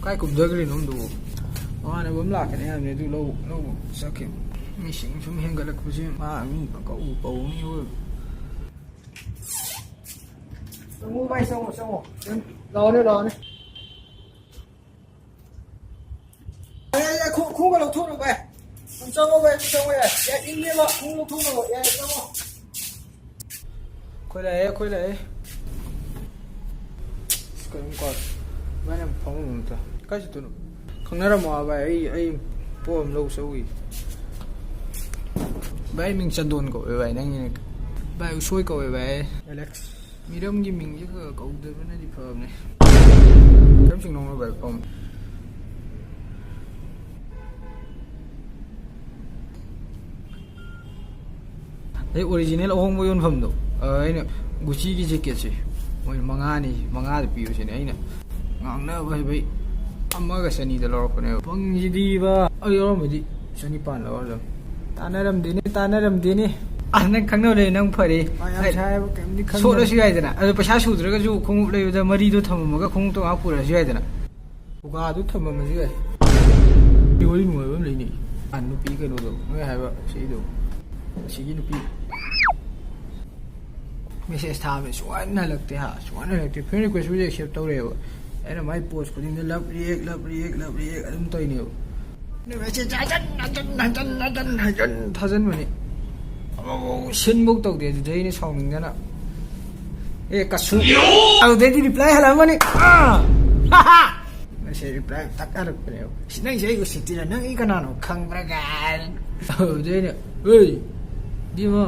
cái cụm dơ cái gì nó không đủ mà này bấm lạc cái này này từ lâu sao kiểu mình xỉn chúng mình gọi là cái gì mà mình có cậu bầu như mua bay xong rồi lo đi không có lộc thuốc được về không xong rồi xong rồi ya in đi mà không lộc thuốc rồi ya xong rồi quay lại cái con vậy em phong luôn cái gì tụi nó không nói mà vậy ai poem lâu sâu gì vậy mình chân đồn cậu vậy này như vậy xuôi cậu vậy Alex mi đông như mình chứ cậu từ bên này đi phơm này chấm chừng nông vậy không đấy original ông mới ôn phẩm đâu ấy nè Gucci cái jacket gì ôi manga thì biểu này nè ngang nữa vậy amma cái sani đó lo cái này băng gì đi ba ơi rồi mới đi sani pan lo rồi ta nè làm đi nè anh đang khăng đâu đây đang phải đi số đó suy vậy nè पैसा số rồi cái chú không lấy ra mari đó thầm mà cái không tôi áo phụ là suy vậy nè cái đó thầm mà suy vậy đi với người vẫn lấy nè anh nó pi cái nó đâu người hay vậy sĩ đâu sĩ nó pi message था में सुन लगते हाँ सुन लगते फिर रिक्वेस्ट भी एक्सेप्ट हो रहे हो ऐना माय पोस्ट को दिन लव रिएक्ट अदम तो ही नहीं हो ने वैसे जन थाजन मने अब सिन बुक तो दे दे ने साउंडिंग ना ए कसु अब दे दी रिप्लाई हला मने हा हा वैसे रिप्लाई तक आ रख रहे हो सिनंग से को सिटी ना नंग इकना नो खंग प्रकार ओ दे ने ओए दिमा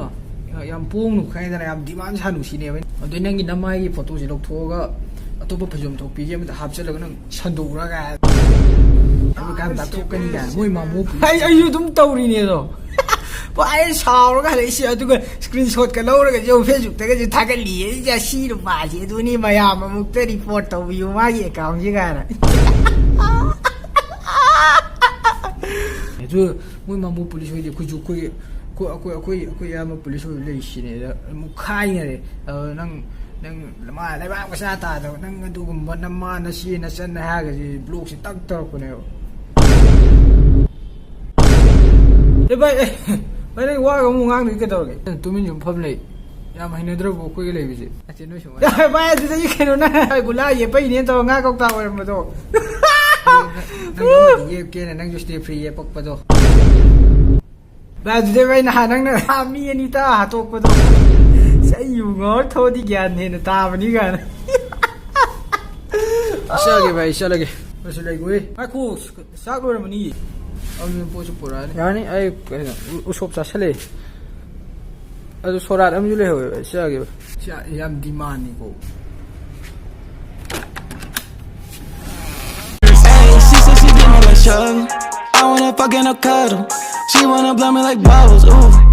yam pung nu khai da yam demand sa nu sine ben adoi nang gi namai gi photo je lok thoga atopa phajom thok pi je ma hap chal ga nang sandu ra ga am kan ta thok kan ga moi ma mu ai yu dum tauri ne do ba ai saw ra ga le si adu ga screenshot ka lo ra ga jo facebook ta ga ji tha ga li ja si ru ba ji du ni ma ya ma mu te report to view ma gi account ji ga na ju moi ma mu police ji ku ju ku cô em police lấy xin này một khai này năng mà lại bạn có sao ta đâu năng tu cùng một năm mà nó xin nó sân hai cái gì blog sẽ tăng tốc của nó thế vậy đây qua cái mùng ngang cái đầu cái tụi mình dùng phẩm này ya mà hình đâu có cái này gì trên nói chung vậy thì cái cái nó này cũng là gì bây giờ tao ngang công tao rồi mà tao năng cái này năng just stay free bọc vào đó bà giờ vậy nè năng nè mi anh ta hạt tốt quá đâu sẽ nhiều ngó thôi đi gần thì nó ta mà đi gần sao cái vậy sao lại cái ai cô sao rồi mà đi ông mình bố chụp ra yani ai usop sa sale adu sorat am jule hoy sao cái sao yam demand ni ko hey she said she didn't like sugar I wanna fuck and a cuddle she wanna blow me like bubbles ooh